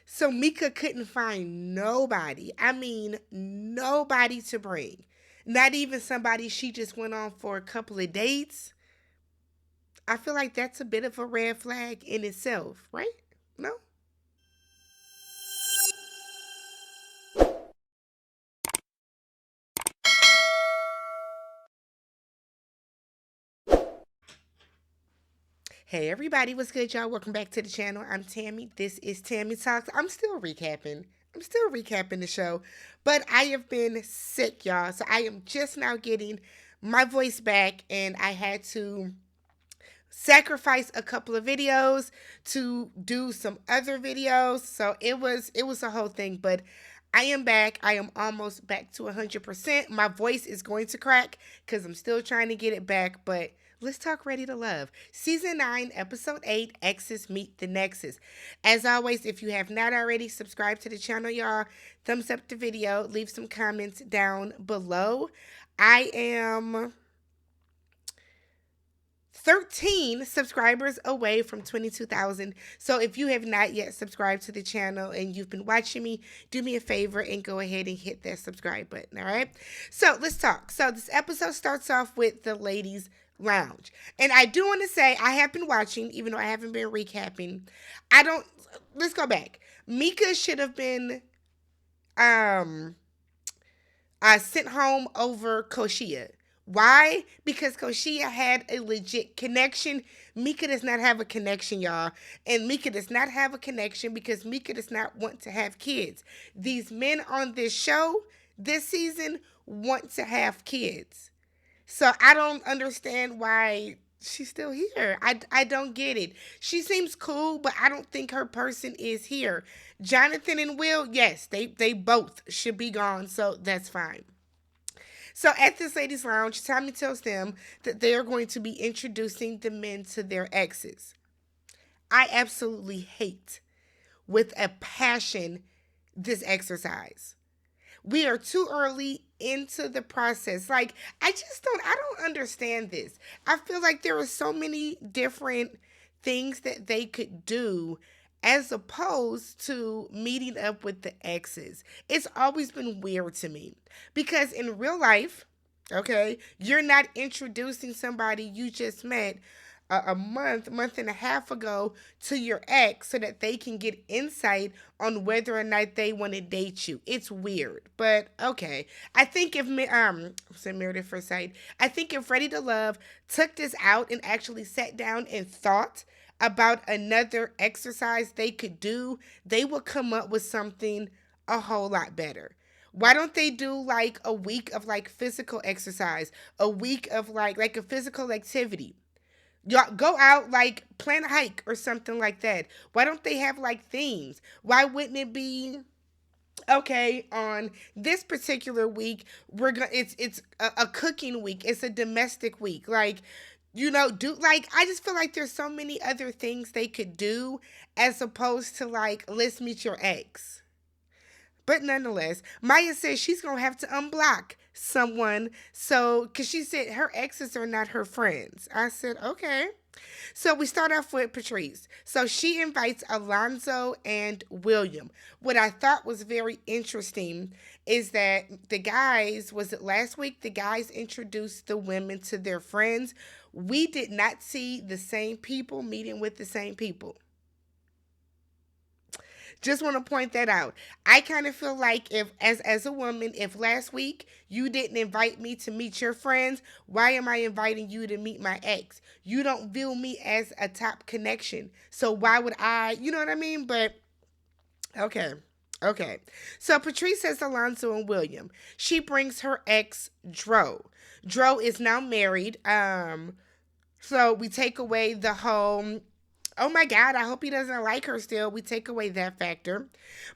So Mieka couldn't find nobody. I mean, nobody to bring. Not even somebody she just went on for a couple of dates. I feel like that's a bit of a red flag in itself, right? No? Hey everybody, what's good, y'all? Welcome back to the channel. I'm Tammy. This is TammyTalks. I'm still recapping. I'm still recapping the show, but I have been sick, y'all. So I am just now getting my voice back, and I had to sacrifice a couple of videos to do some other videos. So it was a whole thing, but I am back. I am almost back to 100%. My voice is going to crack cuz I'm still trying to get it back, but let's talk Ready to Love. Season 9, episode 8, Exes Meet the Nexus. As always, if you have not already, subscribe to the channel, y'all. Thumbs up the video, leave some comments down below. I am 13 subscribers away from 22,000. So if you have not yet subscribed to the channel and you've been watching me, do me a favor and go ahead and hit that subscribe button, all right? So let's talk. So this episode starts off with the ladies' lounge. And I do want to say I have been watching, even though I haven't been recapping. I don't, let's go back. Mieka should have been um sent home over Koshia. Why? Because Koshia had a legit connection. Mieka does not have a connection, y'all. And Mieka does not have a connection because Mieka does not want to have kids. These men on this show, this season, want to have kids. So I don't understand why she's still here. I don't get it. She seems cool, but I don't think her person is here. Jonathan and Will, yes, they both should be gone, so that's fine. So at this ladies' lounge, Tommy tells them that they are going to be introducing the men to their exes. I absolutely hate with a passion this exercise. We are too early into the process. Like, I don't understand this. I feel like there are so many different things that they could do as opposed to meeting up with the exes. It's always been weird to me because in real life, okay, you're not introducing somebody you just met a month and a half ago to your ex so that they can get insight on whether or not they want to date you. It's weird, but okay. I think if said Married at First Sight, I think if Ready to Love took this out and actually sat down and thought about another exercise they could do, they would come up with something a whole lot better. Why don't they do like a week of like physical exercise, a week of like a physical activity? Y'all go out, like plan a hike or something like that. Why don't they have like themes? Why wouldn't it be okay on this particular week? It's a cooking week. It's a domestic week. Like, do like I just feel like there's so many other things they could do as opposed to like let's meet your ex. But nonetheless, Maya says she's gonna have to unblock someone. So, because she said her exes are not her friends. I said, okay. So we start off with Patrice. So she invites Alonzo and William. What I thought was very interesting is that the guys, was it last week? The guys introduced the women to their friends. We did not see the same people meeting with the same people. Just want to point that out. I kind of feel like if as a woman, if last week you didn't invite me to meet your friends, why am I inviting you to meet my ex? You don't view me as a top connection. So why would I, you know what I mean? But okay. Okay. So Patrice says Alonzo and William. She brings her ex Dro. Dro is now married. So we take away the whole, oh my God, I hope he doesn't like her still. We take away that factor.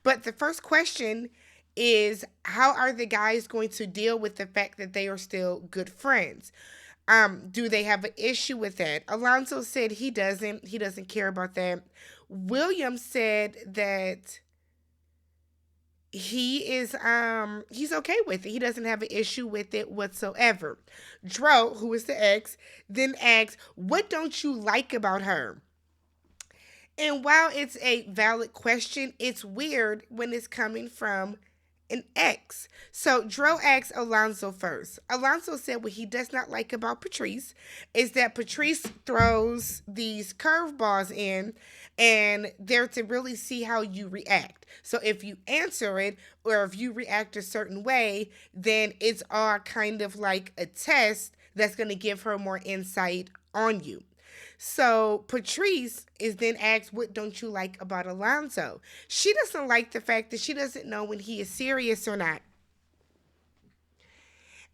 But the first question is, how are the guys going to deal with the fact that they are still good friends? Do they have an issue with that? Alonzo said he doesn't. He doesn't care about that. William said that he's okay with it. He doesn't have an issue with it whatsoever. Dro, who is the ex, then asks, what don't you like about her? And while it's a valid question, it's weird when it's coming from an ex. So Dro asked Alonzo first. Alonzo said what he does not like about Patrice is that Patrice throws these curveballs in and they're to really see how you react. So if you answer it or if you react a certain way, then it's all kind of like a test that's going to give her more insight on you. So Patrice is then asked, what don't you like about Alonzo? She doesn't like the fact that she doesn't know when he is serious or not.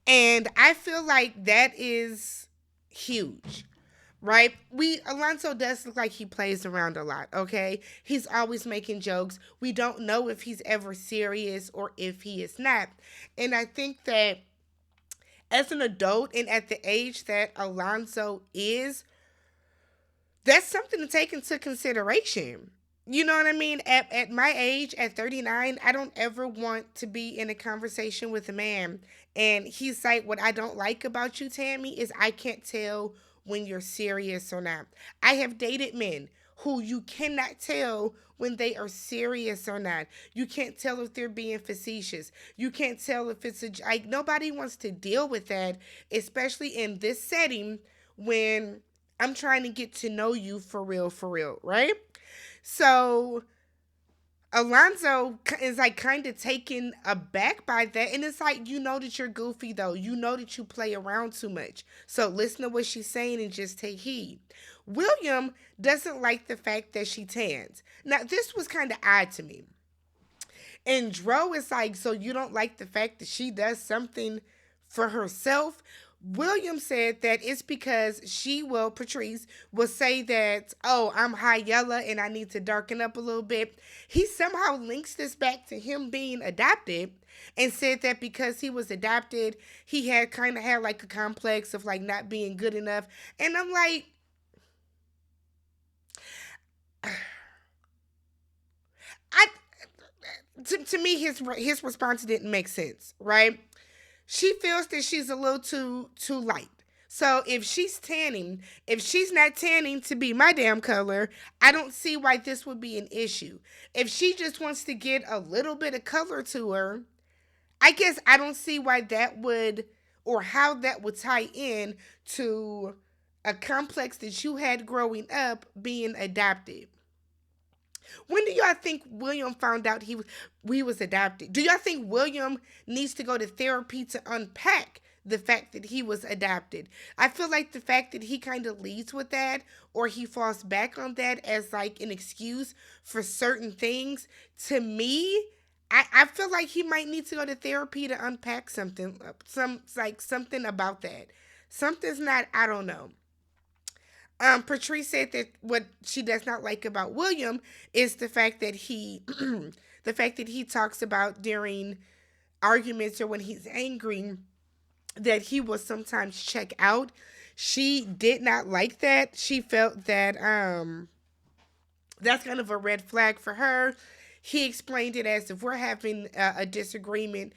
And I feel like that is huge. Right? Alonzo does look like he plays around a lot, okay? He's always making jokes. We don't know if he's ever serious or if he is not. And I think that as an adult and at the age that Alonzo is, that's something to take into consideration. You know what I mean? At my age, at 39, I don't ever want to be in a conversation with a man. And he's like, what I don't like about you, Tammy, is I can't tell when you're serious or not. I have dated men who you cannot tell when they are serious or not. You can't tell if they're being facetious. You can't tell if it's like nobody wants to deal with that, especially in this setting when I'm trying to get to know you for real, right? So Alonzo is like kind of taken aback by that. And it's like, you know that you're goofy though. You know that you play around too much. So listen to what she's saying and just take heed. William doesn't like the fact that she tans. Now, this was kind of odd to me. And Dro is like, so you don't like the fact that she does something for herself? William said that it's because Patrice, will say that, oh, I'm high yellow and I need to darken up a little bit. He somehow links this back to him being adopted and said that because he was adopted, he had kind of had like a complex of like not being good enough. And I'm like, I to me his response didn't make sense, right? She feels that she's a little too light. So if she's not tanning to be my damn color, I don't see why this would be an issue. If she just wants to get a little bit of color to her, I guess I don't see why that would or how that would tie in to a complex that you had growing up being adopted. When do y'all think William found out he was adopted? Do y'all think William needs to go to therapy to unpack the fact that he was adopted? I feel like the fact that he kind of leads with that or he falls back on that as like an excuse for certain things, to me, I feel like he might need to go to therapy to unpack something about that. Something's not, I don't know. Patrice said that what she does not like about William is the fact that the fact that he talks about during arguments or when he's angry that he will sometimes check out. She did not like that. She felt that that's kind of a red flag for her. He explained it as if we're having a disagreement,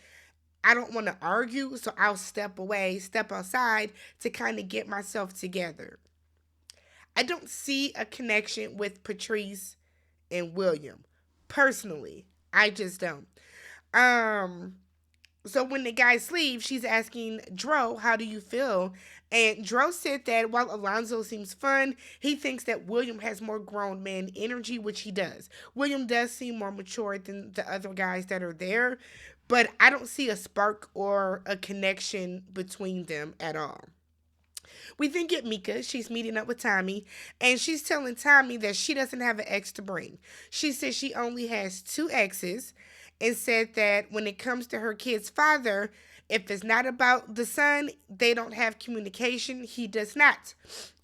I don't want to argue, so I'll step away, step outside to kind of get myself together. I don't see a connection with Patrice and William. Personally, I just don't. Um so when the guys leave, she's asking Dro, how do you feel? And Dro said that while Alonzo seems fun, he thinks that William has more grown man energy, which he does. William does seem more mature than the other guys that are there, but I don't see a spark or a connection between them at all. We then get Mieka. She's meeting up with Tommy, and she's telling Tommy that she doesn't have an ex to bring. She says she only has two exes, and said that when it comes to her kid's father, if it's not about the son, they don't have communication. He does not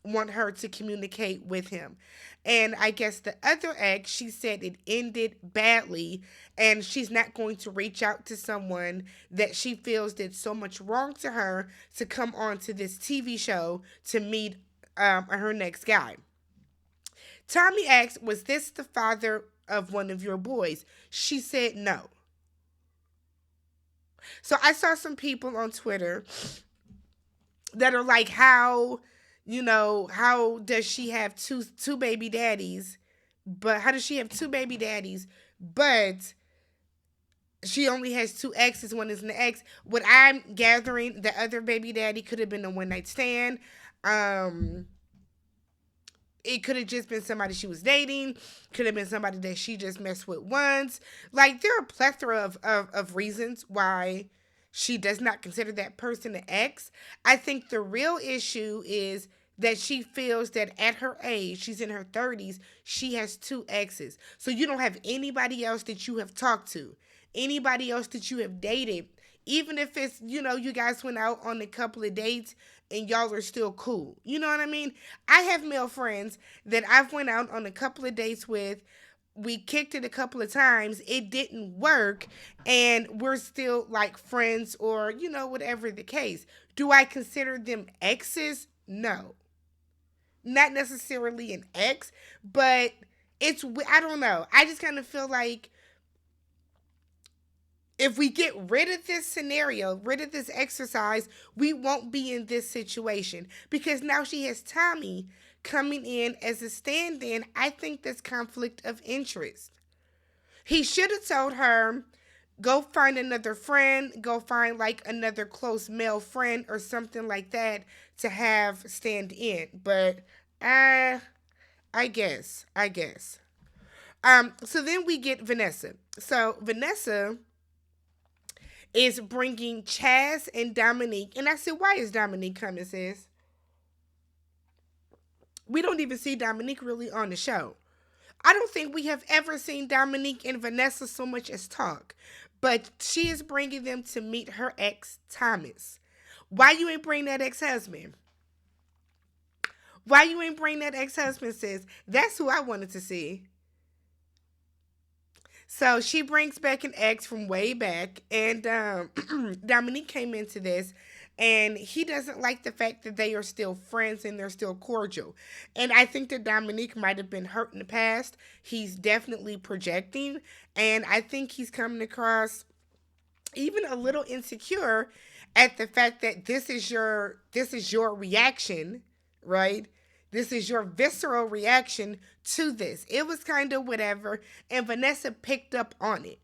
want her to communicate with him. And I guess the other ex, she said it ended badly, and she's not going to reach out to someone that she feels did so much wrong to her to come on to this TV show to meet her next guy. Tommy asked, was this the father of one of your boys? She said no. So I saw some people on Twitter that are like, how does she have two baby daddies But how does she have two baby daddies, but she only has two exes? One is an ex. What I'm gathering, the other baby daddy could have been a one night stand. Um, it could have just been somebody she was dating. Could have been somebody that she just messed with once. Like, there are a plethora of reasons why she does not consider that person an ex. I think the real issue is that she feels that at her age, she's in her 30s, she has two exes. So you don't have anybody else that you have talked to, anybody else that you have dated, even if it's, you guys went out on a couple of dates and y'all are still cool. You know what I mean? I have male friends that I've went out on a couple of dates with. We kicked it a couple of times. It didn't work, and we're still like friends, or whatever the case. Do I consider them exes? No, not necessarily an ex, but I don't know. I just kind of feel like if we get rid of this scenario, rid of this exercise, we won't be in this situation, because now she has Tommy coming in as a stand-in. I think that's conflict of interest. He should have told her, go find another friend, go find like another close male friend or something like that to have stand in. But I guess. So then we get Vanessa. So Vanessa is bringing Chaz and Dominique. And I said, why is Dominique coming, sis? We don't even see Dominique really on the show. I don't think we have ever seen Dominique and Vanessa so much as talk. But she is bringing them to meet her ex, Thomas. Why you ain't bring that ex-husband? Why you ain't bring that ex-husband, sis? That's who I wanted to see. So she brings back an ex from way back, and Dominique came into this, and he doesn't like the fact that they are still friends and they're still cordial. And I think that Dominique might have been hurt in the past. He's definitely projecting, and I think he's coming across even a little insecure at the fact that this is your reaction, right? This is your visceral reaction to this. It was kind of whatever, and Vanessa picked up on it.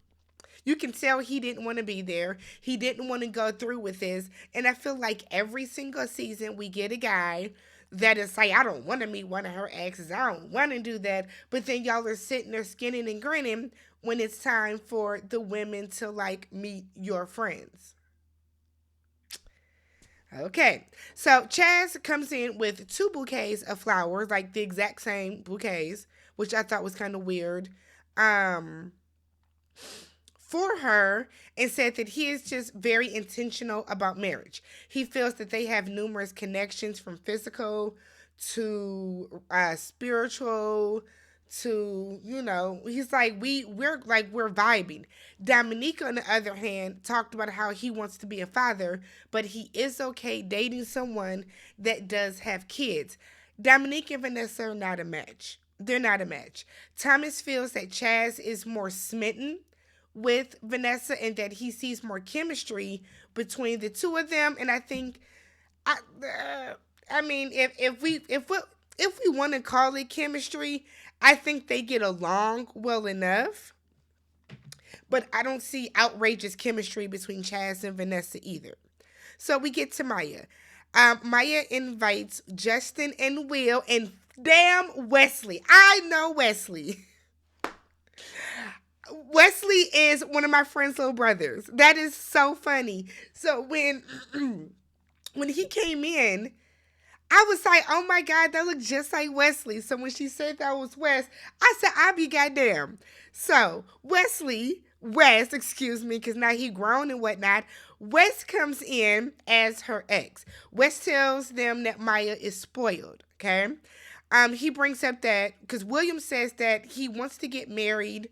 You can tell he didn't want to be there. He didn't want to go through with this. And I feel like every single season we get a guy that is like, I don't want to meet one of her exes. I don't want to do that. But then y'all are sitting there skinning and grinning when it's time for the women to like meet your friends. Okay, so Chaz comes in with two bouquets of flowers, like the exact same bouquets, which I thought was kind of weird. Um, for her, and said that he is just very intentional about marriage. He feels that they have numerous connections, from physical to spiritual to, he's like, we're vibing. Dominique, on the other hand, talked about how he wants to be a father, but he is okay dating someone that does have kids. Dominique and Vanessa are not a match. They're not a match. Thomas feels that Chaz is more smitten with Vanessa, and that he sees more chemistry between the two of them. And I think, I, I mean, if we want to call it chemistry, I think they get along well enough. But I don't see outrageous chemistry between Chaz and Vanessa either. So we get to Maya. Maya invites Justin and Will, and damn Wesley. I know Wesley. Wesley is one of my friend's little brothers. That is so funny. So when when he came in, I was like, oh my God, that looked just like Wesley. So when she said that was Wes, I said, I'll be goddamn. So Wes, excuse me, because now he grown and whatnot. Wes comes in as her ex. Wes tells them that Maya is spoiled, okay? He brings up that, because William says that he wants to get married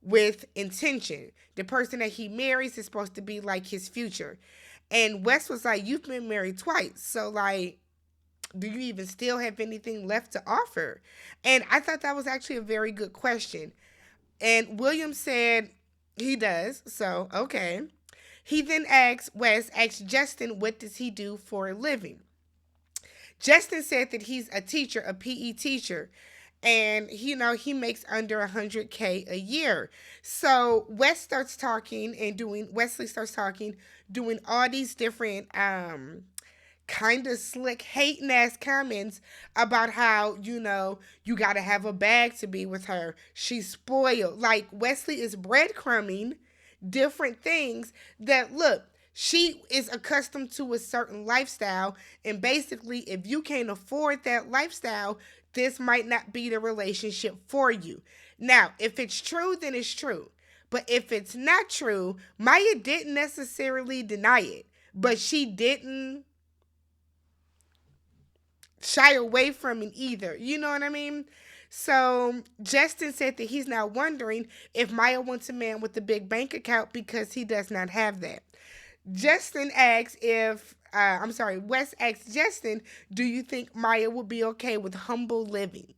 with intention. The person that he marries is supposed to be like his future. And Wes was like, you've been married twice. So like, do you even still have anything left to offer? And I thought that was actually a very good question. And William said he does. So, okay. He then asked Justin, what does he do for a living? Justin said that he's a teacher, a PE teacher. and he makes under 100K a year. So Wesley starts talking, doing all these different kind of slick hating ass comments about how you got to have a bag to be with her. She's spoiled. Like, Wesley is breadcrumbing different things that, look, she is accustomed to a certain lifestyle, and basically if you can't afford that lifestyle, this might not be the relationship for you. Now, if it's true, then it's true. But if it's not true, Maya didn't necessarily deny it, but she didn't shy away from it either. You know what I mean? So Justin said that he's now wondering if Maya wants a man with a big bank account because he does not have that. Justin asks if, I'm sorry, Wes asks Justin, do you think Maya will be okay with humble living?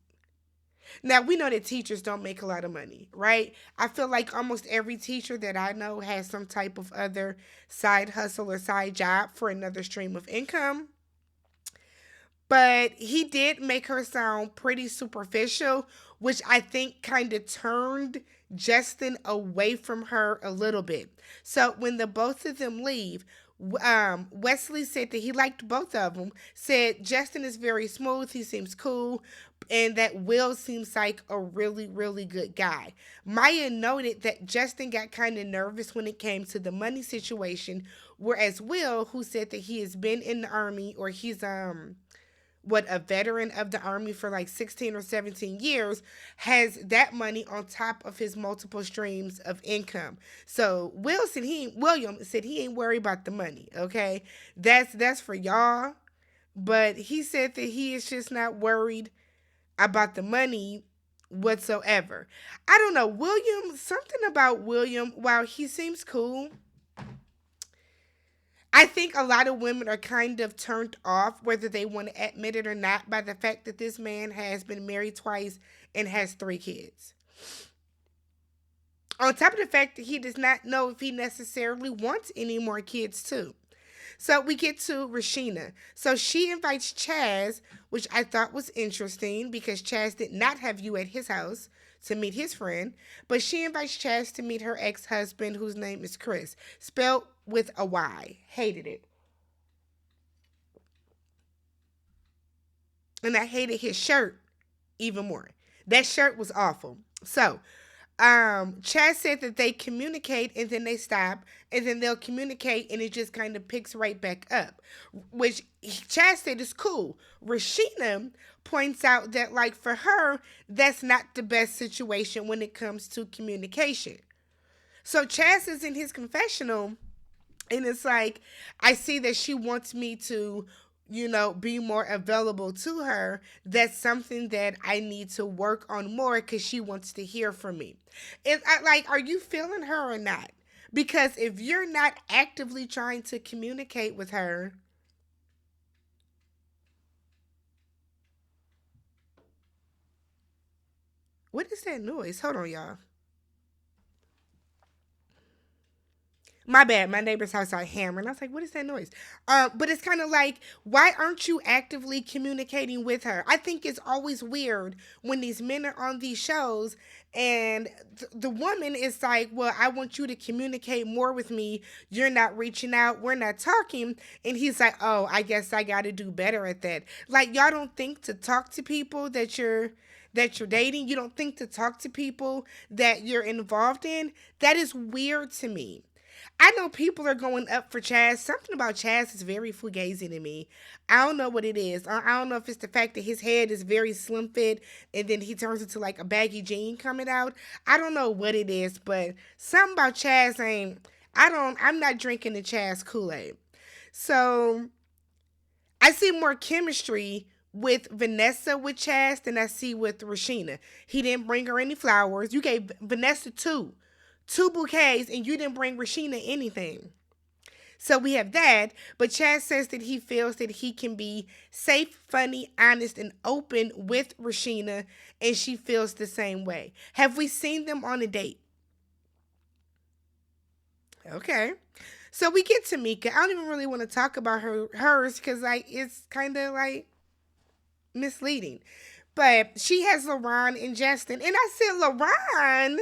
Now, we know that teachers don't make a lot of money, right? I feel like almost every teacher that I know has some type of other side hustle or side job for another stream of income. But he did make her sound pretty superficial, which I think kind of turned Justin away from her a little bit. So when the both of them leave, Wesley said that he liked both of them. Said Justin is very smooth, he seems cool, and that Will seems like a really, really good guy. Maya noted that Justin got kind of nervous when it came to the money situation, whereas Will, who said that he has been in the army, or he's a veteran of the army for like 16 or 17 years, has that money on top of his multiple streams of income. So William said he ain't worried about the money. Okay, that's for y'all, but he said that he is just not worried about the money whatsoever. I don't know, something about William, while he seems cool, I think a lot of women are kind of turned off, whether they want to admit it or not, by the fact that this man has been married twice and has 3 kids. On top of the fact that he does not know if he necessarily wants any more kids, too. So we get to Rashina. So she invites Chaz, which I thought was interesting because Chaz did not have you at his house to meet his friend, but she invites Chaz to meet her ex-husband, whose name is Chris, spelled with a Y. Hated it. And I hated his shirt even more. That shirt was awful. So Chaz said that they communicate and then they stop and then they'll communicate and it just kind of picks right back up, which Chaz said is cool. Rashina points out that, like, for her, that's not the best situation when it comes to communication. So Chaz is in his confessional and it's like, I see that she wants me to, be more available to her. That's something that I need to work on more because she wants to hear from me. Like, are you feeling her or not? Because if you're not actively trying to communicate with her, what is that noise? Hold on, y'all. My bad. My neighbor's house started hammering. I was like, what is that noise? But it's kind of like, why aren't you actively communicating with her? I think it's always weird when these men are on these shows and the woman is like, well, I want you to communicate more with me. You're not reaching out. We're not talking. And he's like, oh, I guess I got to do better at that. Like, y'all don't think to talk to people that you're dating. You don't think to talk to people that you're involved in. That is weird to me. I know people are going up for Chaz. Something about Chaz is very fugazi to me. I don't know what it is. I don't know if it's the fact that his head is very slim fit and then he turns into like a baggy jean coming out. I don't know what it is, but something about Chaz ain't. I'm not drinking the Chaz Kool-Aid. So I see more chemistry with Vanessa with Chaz than I see with Rashina. He didn't bring her any flowers. You gave Vanessa two bouquets, and you didn't bring Rashina anything. So we have that, but Chaz says that he feels that he can be safe, funny, honest, and open with Rashina, and she feels the same way. Have we seen them on a date? Okay. So we get to Mieka. I don't even really want to talk about hers because, like, it's kind of like misleading. But she has Laron and Justin. And I said, Laron.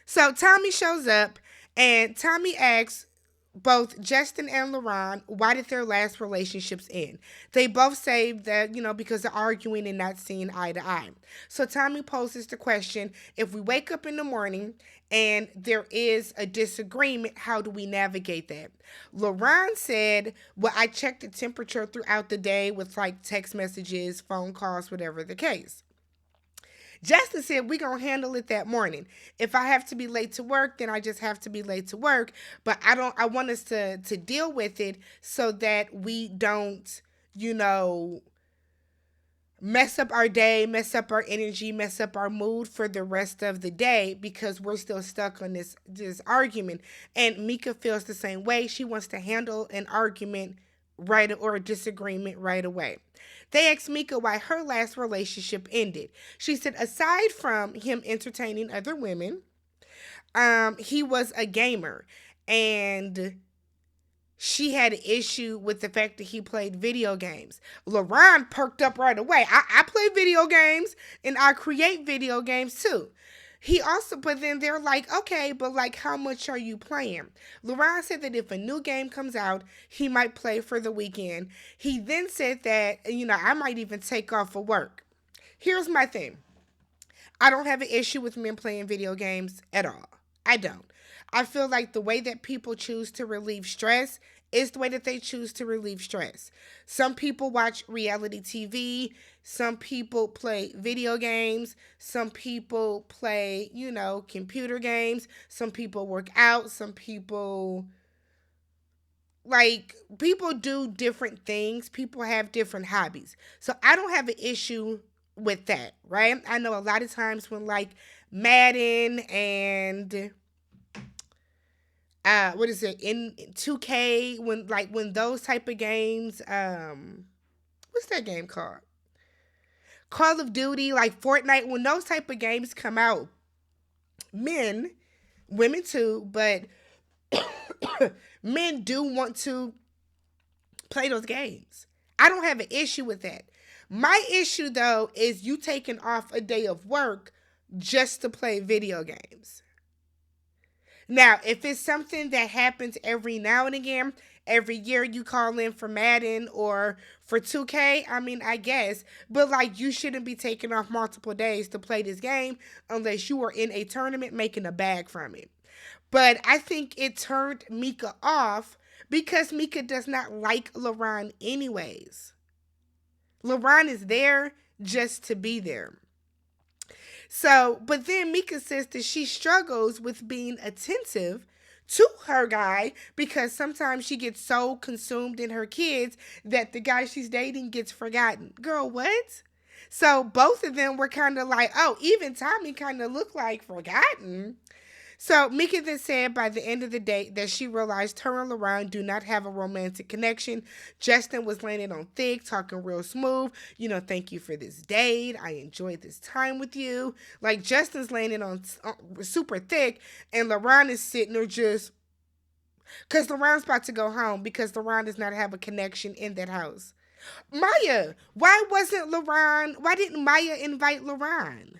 So Tommy shows up and Tommy asks both Justin and Laron why did their last relationships end. They both say that, because they're arguing and not seeing eye to eye. So Tommy poses the question, if we wake up in the morning and there is a disagreement, how do we navigate that? Laron said, well, I checked the temperature throughout the day with like text messages, phone calls, whatever the case. Justin said we gonna handle it that morning. If I have to be late to work, then I just have to be late to work. But I want us to deal with it so that we don't, you know, mess up our day, mess up our energy, mess up our mood for the rest of the day because we're still stuck on this argument. And Mieka feels the same way. She wants to handle an argument right or a disagreement right away. They asked Mieka why her last relationship ended. She said aside from him entertaining other women, he was a gamer and she had an issue with the fact that he played video games. Laron perked up right away. I play video games and I create video games too. He also, but then they're like, okay, but like, how much are you playing? Laron said that if a new game comes out, he might play for the weekend. He then said that, I might even take off of work. Here's my thing. I don't have an issue with men playing video games at all. I don't. I feel like the way that people choose to relieve stress is the way that they choose to relieve stress. Some people watch reality TV. Some people play video games. Some people play, computer games. Some people work out. Some people, people do different things. People have different hobbies. So I don't have an issue with that, right? I know a lot of times when Madden and what is it in 2K when those type of games what's that game called? Call of Duty, like Fortnite, when those type of games come out, men, women too, but men do want to play those games. I don't have an issue with that. My issue though is you taking off a day of work just to play video games. Now, if it's something that happens every now and again, every year you call in for Madden or for 2K, I mean, I guess. But you shouldn't be taking off multiple days to play this game unless you are in a tournament making a bag from it. But I think it turned Mieka off because Mieka does not like Laron anyways. Laron is there just to be there. So, but then Mieka says that she struggles with being attentive to her guy because sometimes she gets so consumed in her kids that the guy she's dating gets forgotten. Girl, what? So both of them were kind of like, oh, even Tommy kind of looked like forgotten. So Mieka then said by the end of the date that she realized her and Laron do not have a romantic connection. Justin was laying it on thick, talking real smooth. Thank you for this date. I enjoyed this time with you. Justin's laying it on super thick, and Laron is sitting there just because Laron's about to go home because Laron does not have a connection in that house. Maya, why didn't Maya invite Laron?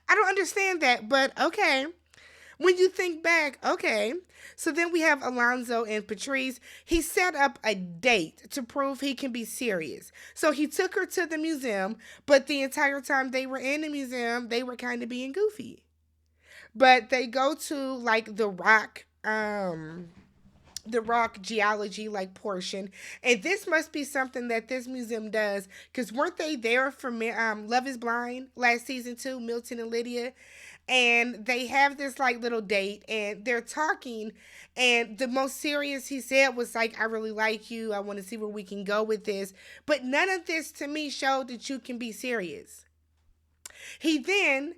I don't understand that, but okay. When you think back, okay. So then we have Alonzo and Patrice. He set up a date to prove he can be serious. So he took her to the museum, but the entire time they were in the museum, they were kind of being goofy. But they go to the rock geology portion, and this must be something that this museum does because weren't they there for Love Is Blind last season too, Milton and Lydia, and they have this little date and they're talking, and the most serious he said was I really like you, I want to see where we can go with this, but none of this to me showed that you can be serious. He then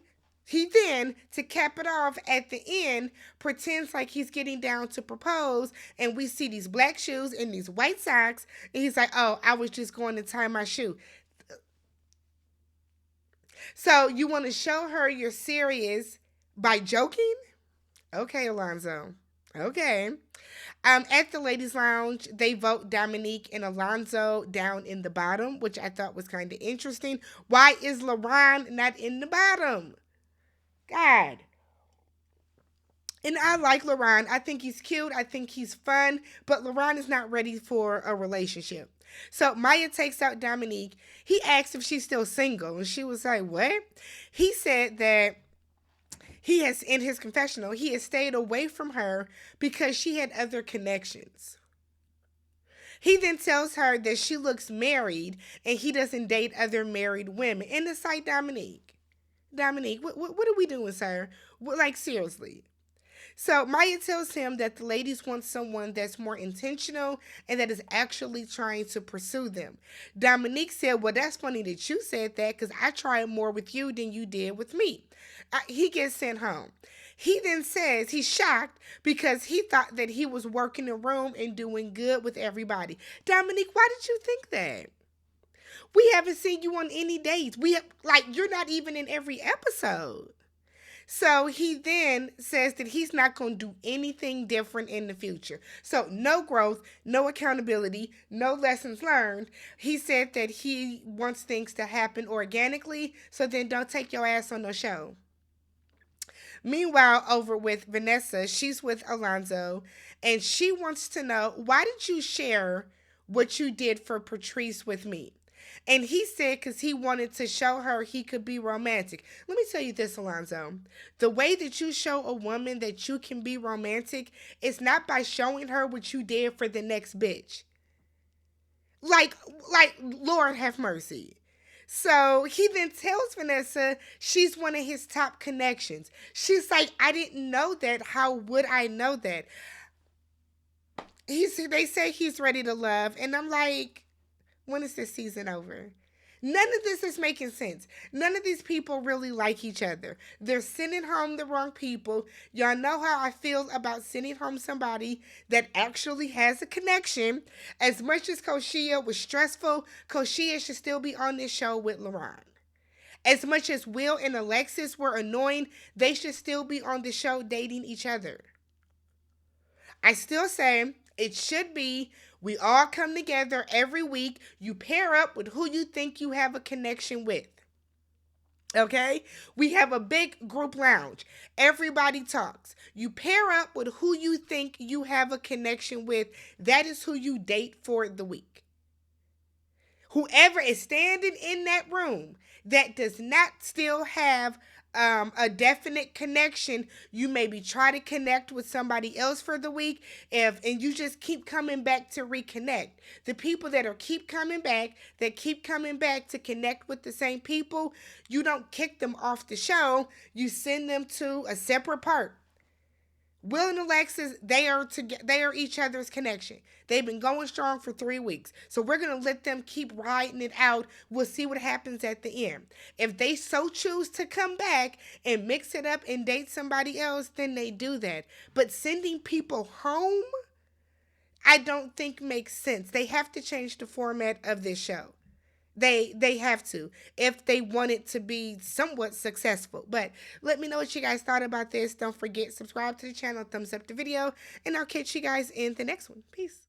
to cap it off at the end, pretends like he's getting down to propose, and we see these black shoes and these white socks, and he's like, oh, I was just going to tie my shoe. So you want to show her you're serious by joking? Okay, Alonzo. Okay. At the ladies' lounge, they vote Dominique and Alonzo down in the bottom, which I thought was kind of interesting. Why is Laron not in the bottom? God. And I like Laron. I think he's cute. I think he's fun. But Laron is not ready for a relationship. So Maya takes out Dominique. He asked if she's still single. And she was like, what? He said that he has, in his confessional, he has stayed away from her because she had other connections. He then tells her that she looks married and he doesn't date other married women. And it's like, Dominique, what are we doing, sir? Like, seriously. So Maya tells him that the ladies want someone that's more intentional and that is actually trying to pursue them. Dominique said, well, that's funny that you said that because I tried more with you than you did with me. He gets sent home. He then says he's shocked because he thought that he was working the room and doing good with everybody. Dominique, why did you think that? We haven't seen you on any dates. You're not even in every episode. So he then says that he's not going to do anything different in the future. So no growth, no accountability, no lessons learned. He said that he wants things to happen organically. So then don't take your ass on the show. Meanwhile, over with Vanessa, she's with Alonzo, and she wants to know, why did you share what you did for Patrice with me? And he said because he wanted to show her he could be romantic. Let me tell you this, Alonzo. The way that you show a woman that you can be romantic is not by showing her what you did for the next bitch. Like, Lord have mercy. So he then tells Vanessa she's one of his top connections. She's like, I didn't know that. How would I know that? They say he's ready to love, and I'm like, when is this season over? None of this is making sense. None of these people really like each other. They're sending home the wrong people. Y'all know how I feel about sending home somebody that actually has a connection. As much as Koshia was stressful, Koshia should still be on this show with Laron. As much as Will and Alexis were annoying, they should still be on the show dating each other. I still say it should be we all come together every week. You pair up with who you think you have a connection with. Okay? We have a big group lounge. Everybody talks. You pair up with who you think you have a connection with. That is who you date for the week. Whoever is standing in that room that does not still have a definite connection, you maybe try to connect with somebody else for the week, and you just keep coming back to reconnect. The people that are keep coming back to connect with the same people, you don't kick them off the show. You send them to a separate part. Will and Alexis, they are each other's connection. They've been going strong for 3 weeks. So we're going to let them keep riding it out. We'll see what happens at the end. If they so choose to come back and mix it up and date somebody else, then they do that. But sending people home, I don't think makes sense. They have to change the format of this show. They have to if they want it to be somewhat successful. But let me know what you guys thought about this. Don't forget, subscribe to the channel, thumbs up the video, and I'll catch you guys in the next one. Peace.